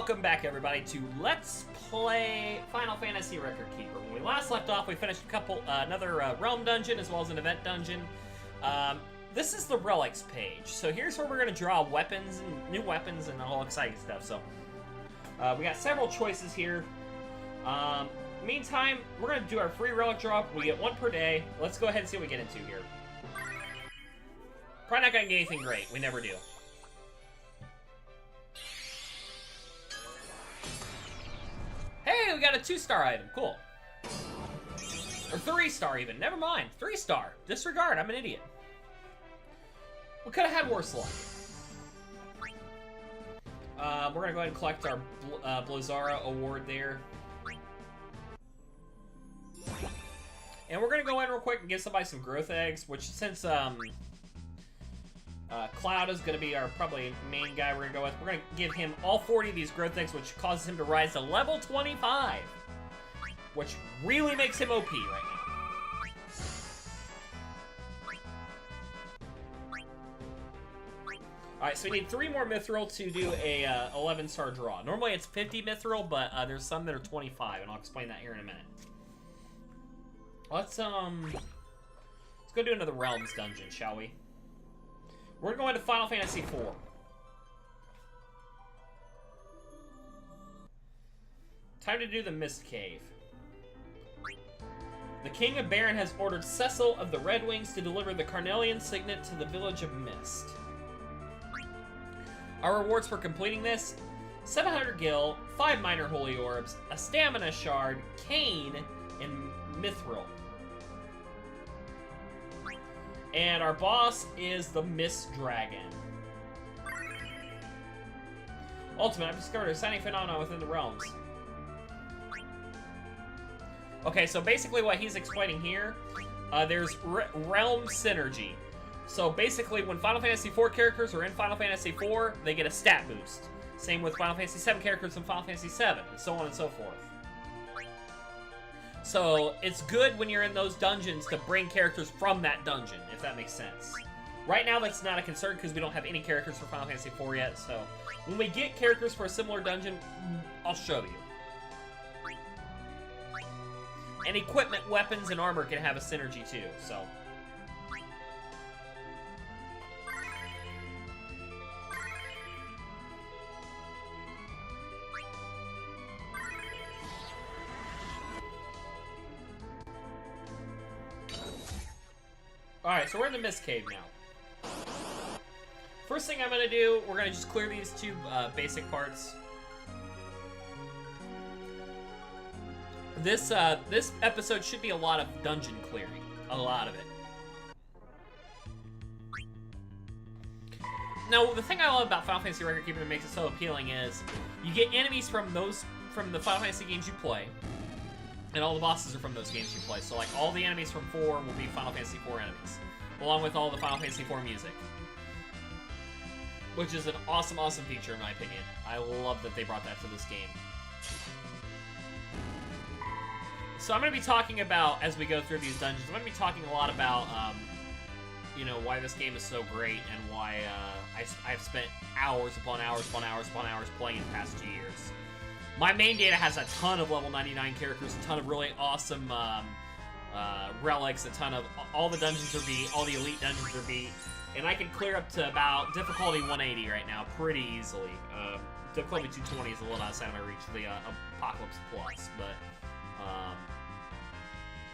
welcome back everybody to Let's Play Final Fantasy Record Keeper. When we last left off, we finished another realm dungeon as well as an event dungeon. This is the relics page. So here's where we're going to draw weapons and new weapons and all exciting stuff. So we got several choices here. Meantime, we're going to do our free relic draw. We get one per day. Let's go ahead and see what we get into here. Probably not going to get anything great. We never do. Hey, we got a 2-star item. Cool. Or 3-star even. Never mind. 3-star. Disregard. I'm an idiot. We could have had worse luck. We're going to go ahead and collect our Blizzara award there. And we're going to go in real quick and give somebody some growth eggs, which since Cloud is going to be our probably main guy we're going to go with. We're going to give him all 40 of these growth eggs, which causes him to rise to level 25. Which really makes him OP right now. Alright, so we need 3 more mithril to do a 11-star draw. Normally it's 50 mithril, but there's some that are 25, and I'll explain that here in a minute. Let's go do another Realms dungeon, shall we? We're going to Final Fantasy IV. Time to do the Mist Cave. The King of Baron has ordered Cecil of the Red Wings to deliver the Carnelian Signet to the Village of Mist. Our rewards for completing this: 700 gil, 5 minor holy orbs, a stamina shard, cane, and mithril. And our boss is the Mist Dragon. Ultimate, I've discovered a exciting phenomenon within the realms. Okay, so basically what he's explaining here, there's realm synergy. So basically when Final Fantasy IV characters are in Final Fantasy IV, they get a stat boost. Same with Final Fantasy VII characters in Final Fantasy VII, and so on and so forth. So it's good when you're in those dungeons to bring characters from that dungeon, if that makes sense. Right now that's not a concern because we don't have any characters for Final Fantasy IV yet, so when we get characters for a similar dungeon, I'll show you. And equipment, weapons, and armor can have a synergy too, so. Alright, so we're in the Mist Cave now. First thing I'm going to do, we're going to just clear these 2 basic parts. This episode should be a lot of dungeon clearing. A lot of it. Now, the thing I love about Final Fantasy Record Keeper that makes it so appealing is you get enemies from the Final Fantasy games you play. And all the bosses are from those games you play. So, like, all the enemies from 4 will be Final Fantasy IV enemies. Along with all the Final Fantasy IV music. Which is an awesome, awesome feature, in my opinion. I love that they brought that to this game. So I'm going to be talking about, as we go through these dungeons, I'm going to be talking a lot about, you know, why this game is so great and why I've spent hours upon hours upon hours upon hours playing in the past 2 years. My main data has a ton of level 99 characters, a ton of really awesome relics, a ton of... All the dungeons are beat, all the elite dungeons are beat, and I can clear up to about difficulty 180 right now pretty easily. Difficulty 220 is a little outside of my reach for the Apocalypse Plus, but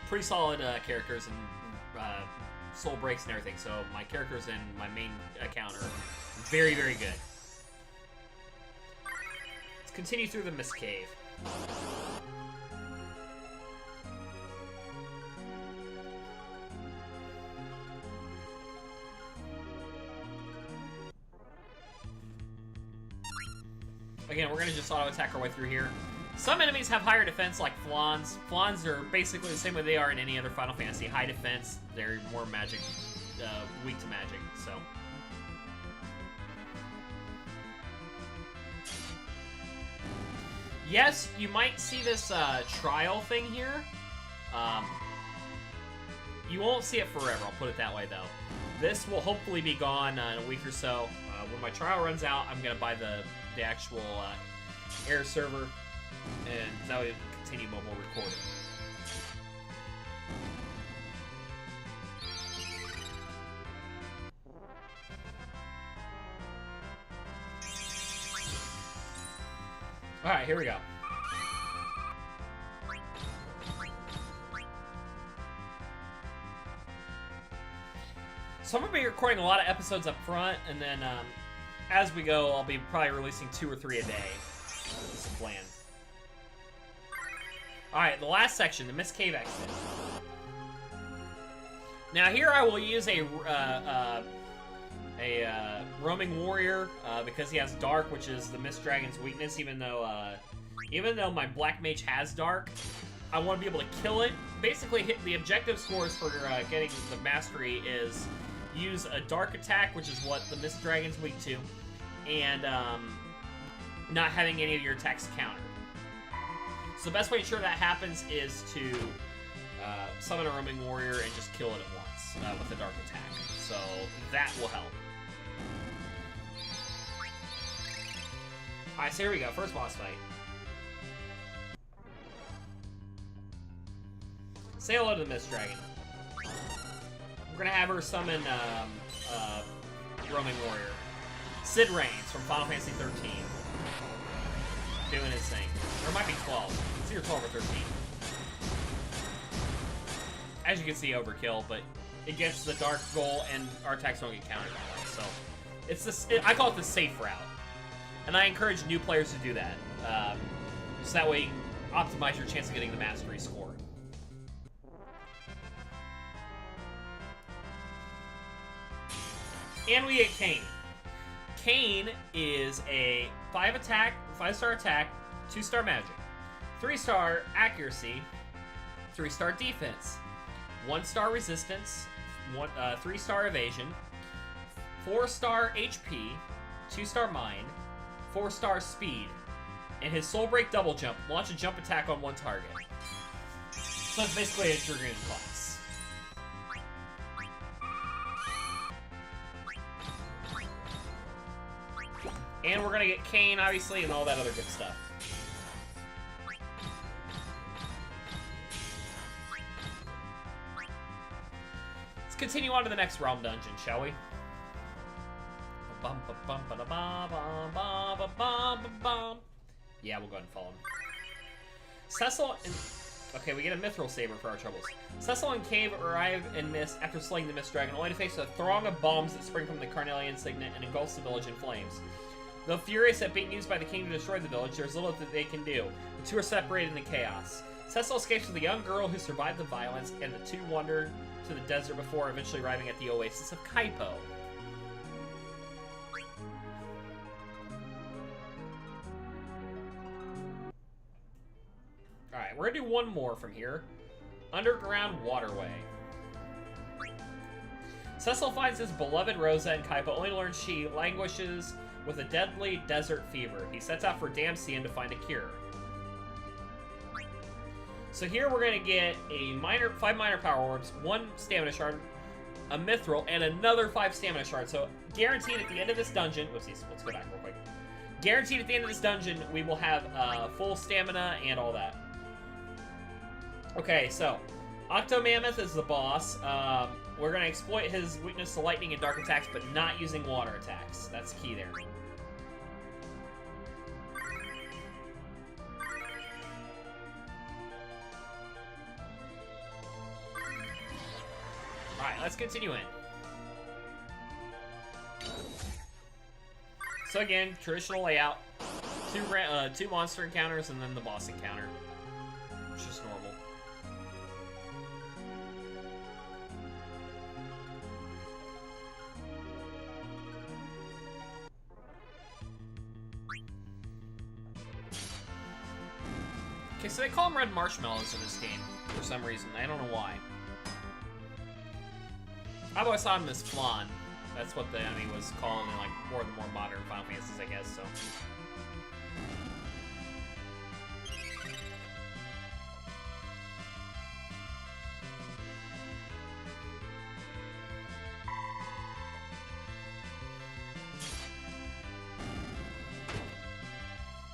pretty solid characters and soul breaks and everything, so my characters in my main account are very, very good. Continue through the Mist Cave. Again, we're going to just auto-attack our way through here. Some enemies have higher defense, like Flans. Flans are basically the same way they are in any other Final Fantasy. High defense, they're more magic, weak to magic, so... Yes, you might see this trial thing here. You won't see it forever, I'll put it that way, though. This will hopefully be gone in a week or so. When my trial runs out, I'm going to buy the actual air server, and that way we can continue mobile recording. Alright, here we go. So I'm going to be recording a lot of episodes up front, and then as we go, I'll be probably releasing 2 or 3 a day. That's the plan. Alright, the last section, the Mist Cave exit. Now here I will use a roaming warrior because he has dark, which is the Mist Dragon's weakness. Even though my black mage has dark, I want to be able to kill it. Basically, the objective scores for getting the mastery is use a dark attack, which is what the Mist Dragon's weak to, and not having any of your attacks countered. So the best way to ensure that happens is to summon a roaming warrior and just kill it at once with a dark attack. So that will help. Alright, so here we go. First boss fight. Say hello to the Mist Dragon. We're gonna have her summon roaming warrior. Sid Reigns from Final Fantasy 13. Doing his thing. Or it might be 12. It's either 12 or 13. As you can see, overkill, but it gets the dark goal and our attacks don't get countered that way. So it's this. I call it the safe route, and I encourage new players to do that. So that way you can optimize your chance of getting the mastery score. And we get Kain. Kain is a 5-star attack, 2-star magic, 3-star accuracy, 3-star defense, 1-star resistance, 3-star evasion, 4-star HP, 2-star mind, 4-star speed, and his Soul Break double jump. Launch a jump attack on one target. So it's basically a Dragoon class. And we're gonna get Kain, obviously, and all that other good stuff. Let's continue on to the next realm dungeon, shall we? Yeah, we'll go ahead and follow him. Cecil and... Okay, we get a Mithril Saber for our troubles. Cecil and Cave arrive in Mist after slaying the Mist Dragon, only to face a throng of bombs that spring from the Carnelian Signet and engulfs the village in flames. Though furious at being used by the king to destroy the village, there's little that they can do. The two are separated in the chaos. Cecil escapes with a young girl who survived the violence, and the two wander to the desert before eventually arriving at the oasis of Kaipo. Alright, we're gonna do one more from here. Underground Waterway. Cecil finds his beloved Rosa in Kaipo, only to learn she languishes with a deadly desert fever. He sets out for Damcyan to find a cure. So here we're going to get 5 minor power orbs, 1 stamina shard, a mithril, and another 5 stamina shards. So guaranteed at the end of this dungeon, whoopsies, let's go back real quick. Guaranteed at the end of this dungeon, we will have full stamina and all that. Okay, so Octomammoth is the boss. We're going to exploit his weakness to lightning and dark attacks, but not using water attacks. That's key there. Alright, let's continue in. So again, traditional layout. 2 monster encounters and then the boss encounter. Which is normal. Okay, so they call them red marshmallows in this game for some reason. I don't know why. I've always thought him as flan. That's what the enemy was calling in like more of the more modern Final Fantasies, I guess, so.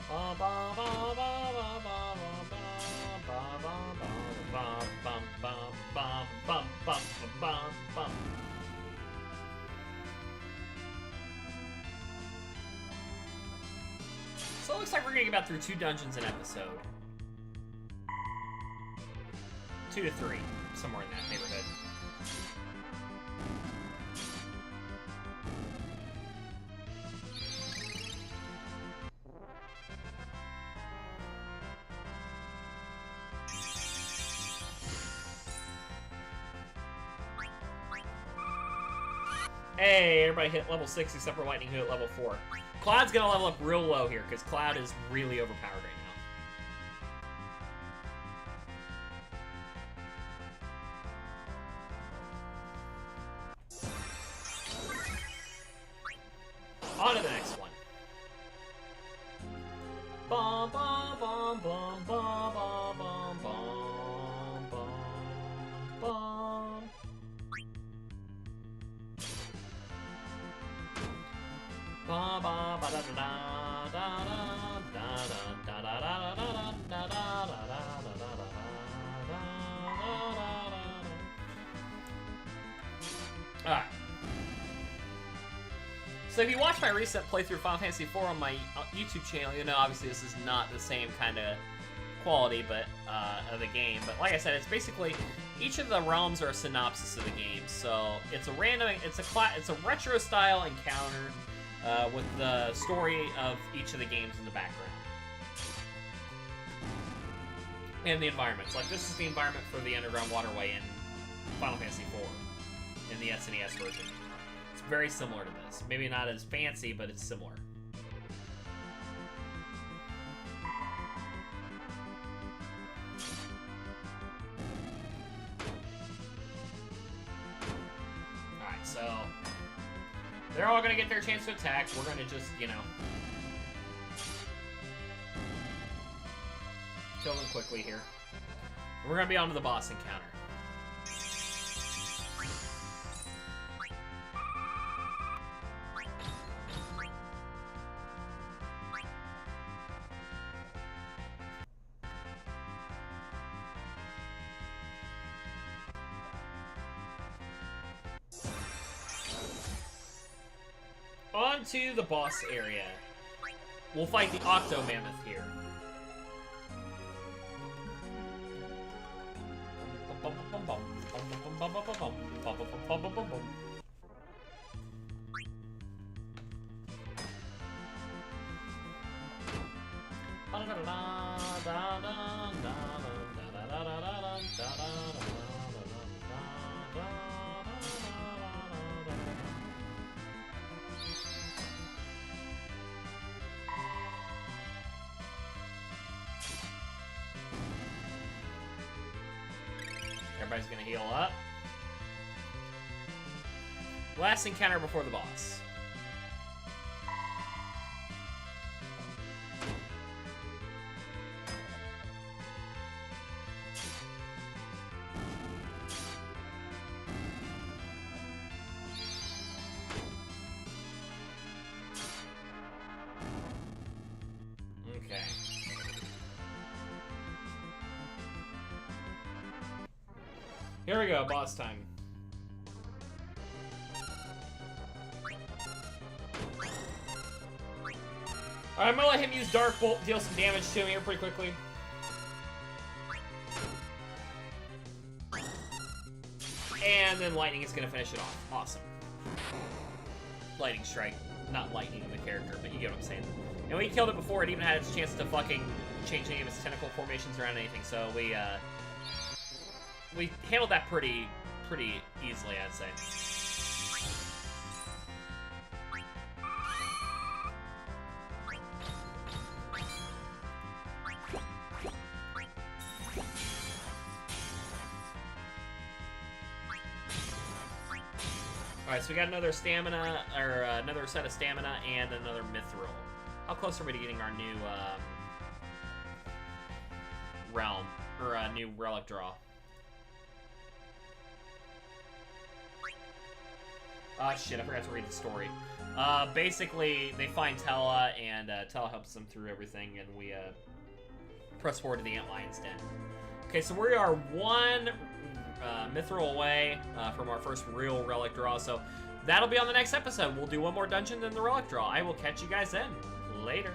Ba ba bum, bum, bum, bum. So it looks like we're gonna get about through 2 dungeons an episode. 2 to 3, somewhere in that neighborhood. Hey, everybody hit level 6 except for Lightning, who hit level 4. Cloud's gonna level up real low here, because Cloud is really overpowered right now. On to the next one. Bum, bum, bum, bum, bum, bum, bum, bum, bum, bum. Ba ba ba da da da da da da da da da da da da da. Alright. So if you watch my recent playthrough of Final Fantasy IV on my YouTube channel, you know obviously this is not the same kind of quality but of the game. But like I said, it's basically each of the realms are a synopsis of the game. So it's a random, it's a retro style encounter. With the story of each of the games in the background. And the environments. Like, this is the environment for the Underground Waterway in Final Fantasy IV, in the SNES version. It's very similar to this. Maybe not as fancy, but it's similar. Alright, so they're all gonna get their chance to attack. We're gonna just, you know, kill them quickly here. We're gonna be on to the boss encounter. On to the boss area. We'll fight the Octo Mammoth here. Everybody's gonna heal up. Last encounter before the boss. Okay. Here we go, boss time. Alright, I'm gonna let him use Dark Bolt, deal some damage to him here pretty quickly. And then Lightning is gonna finish it off. Awesome. Lightning Strike. Not lightning the character, but you get what I'm saying. And we killed it before it even had its chance to fucking change any of its tentacle formations around anything, so we handled that pretty easily, I'd say. Alright, so we got another stamina, or another set of stamina, and another mithril. How close are we to getting our new realm, or new relic draw? Ah, shit, I forgot to read the story. Basically, they find Tella, and Tella helps them through everything, and we press forward to the Antlion's Den. Okay, so we are one Mithril away from our first real Relic Draw. So that'll be on the next episode. We'll do one more dungeon than the Relic Draw. I will catch you guys then. Later.